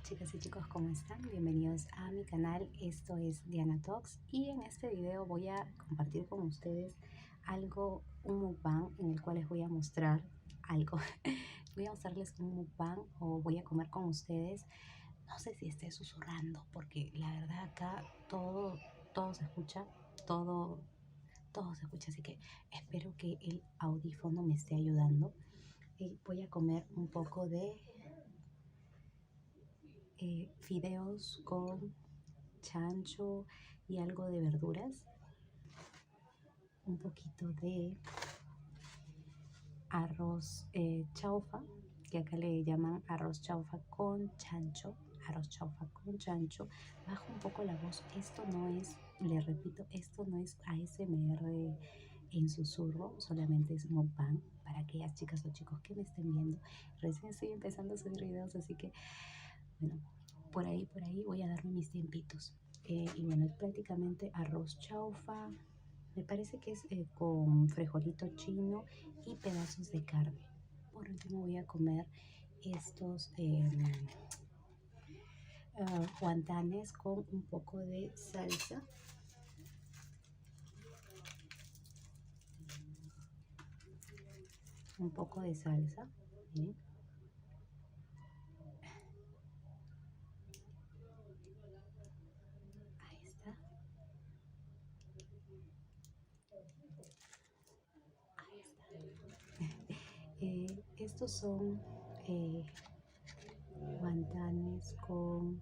Chicas y chicos, ¿cómo están? Bienvenidos a mi canal. Esto es Diana Talks y en este video voy a compartir con ustedes un mukbang en el cual les voy a mostrar algo. Voy a mostrarles un mukbang o voy a comer con ustedes. No sé si esté susurrando porque la verdad acá todo se escucha, todo, todo se escucha, así que espero que el audífono me esté ayudando. Y voy a comer un poco de fideos con chancho y algo de verduras, un poquito de arroz chaufa, que acá le llaman arroz chaufa con chancho, arroz chaufa con chancho. Bajo un poco la voz, esto no es, le repito, esto no es ASMR en susurro, solamente es mukbang para aquellas chicas o chicos que me estén viendo. Recién estoy empezando a subir videos, así que bueno, por ahí voy a darme mis tiempitos. Y bueno, es prácticamente arroz chaufa, me parece que es con frijolito chino y pedazos de carne. Por último voy a comer estos guantanes con un poco de salsa. Un poco de salsa. ¿Bien? Ahí está. Ahí está. Estos son guantanes con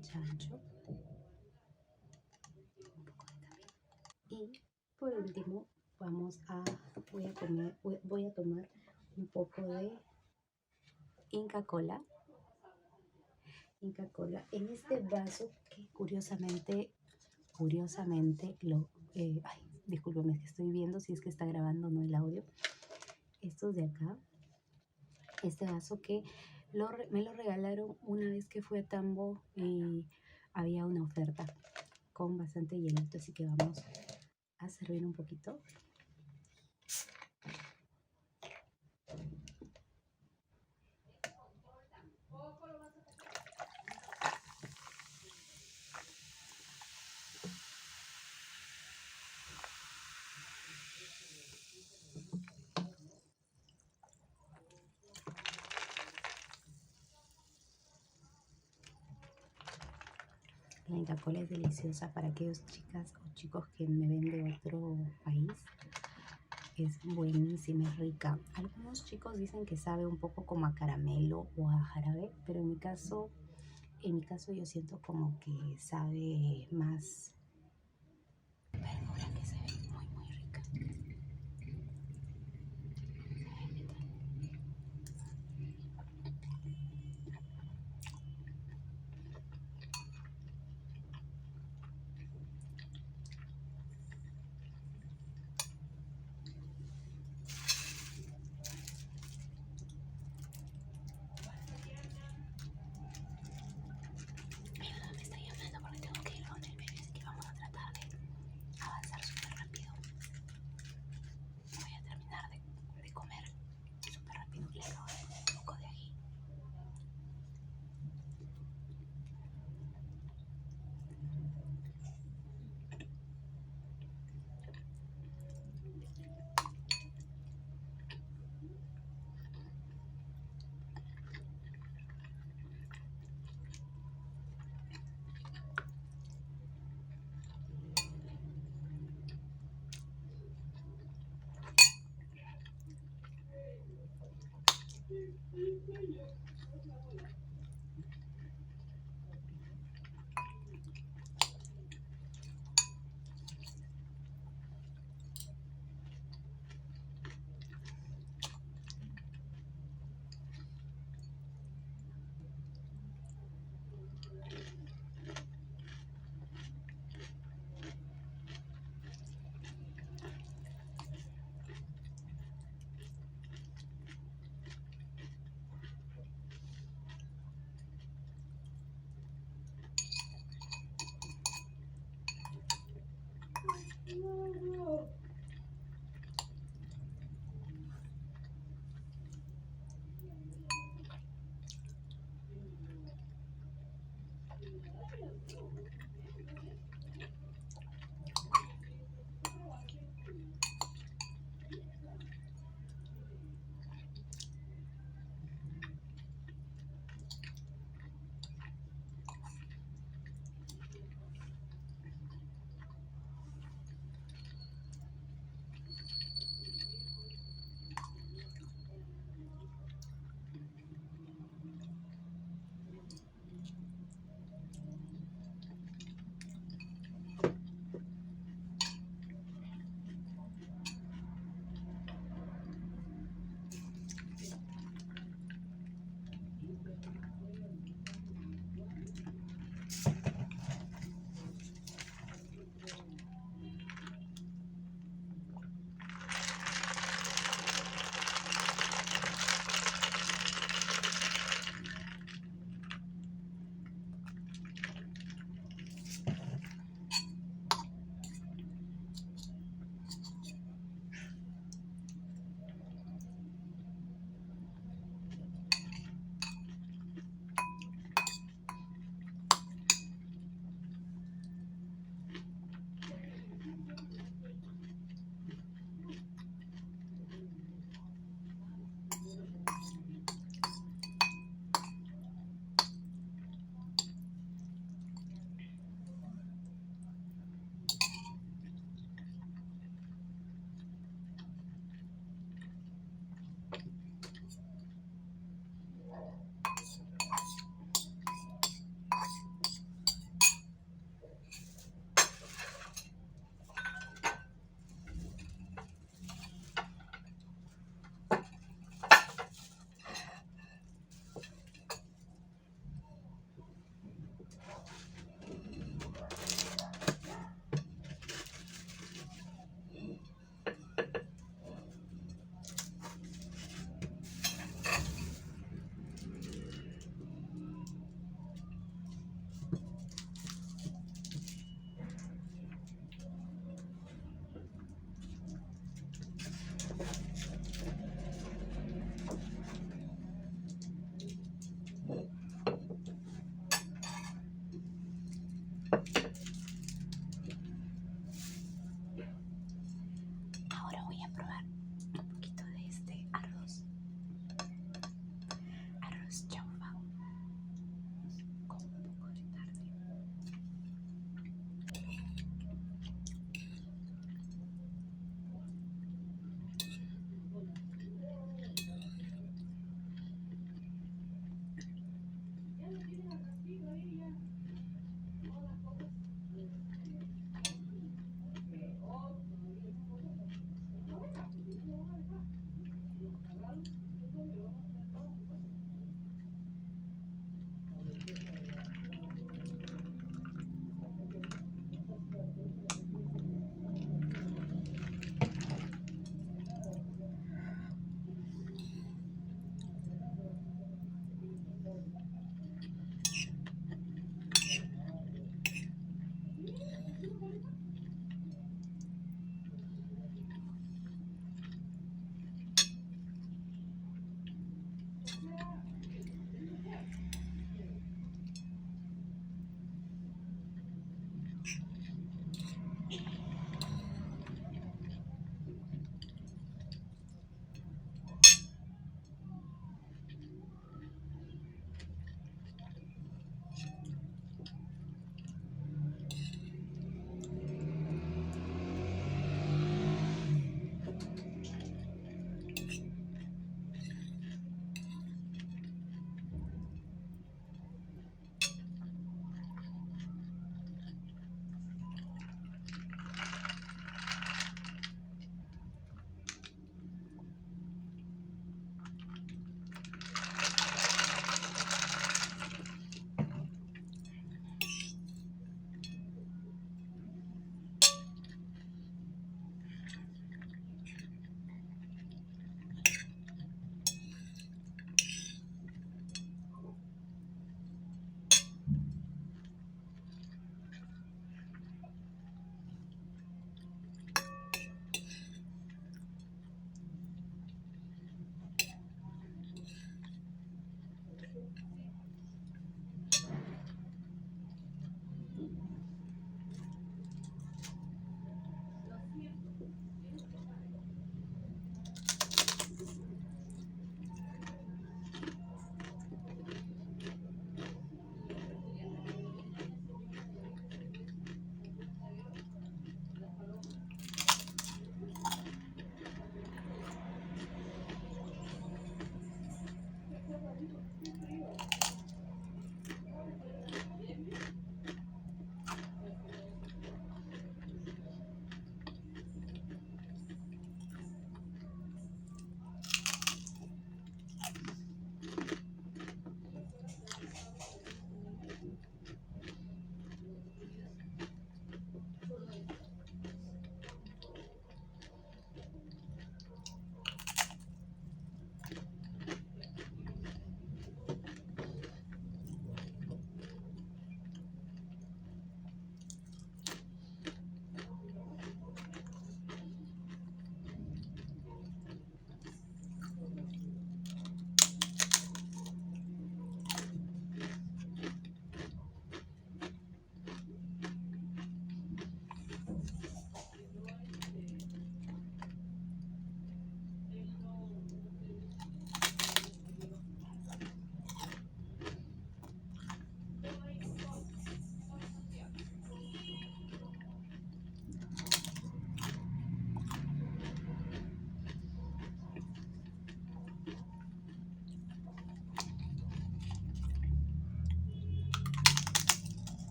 chancho. Y por último voy a tomar un poco de Inca Kola. Inca Kola en este vaso que curiosamente ay, discúlpame, es que estoy viendo si es que está grabando o no el audio. Estos de acá, este vaso que me lo regalaron una vez que fui a Tambo y había una oferta con bastante hielito, así que vamos a servir un poquito. La Inca Kola es deliciosa para aquellos chicas o chicos que me ven de otro país. Es buenísima, es rica. Algunos chicos dicen que sabe un poco como a caramelo o a jarabe, pero en mi caso yo siento como que sabe más verdura, que se ve muy rica. Mi mamá me está llamando porque tengo que ir con el bebé, así que vamos a tratar de avanzar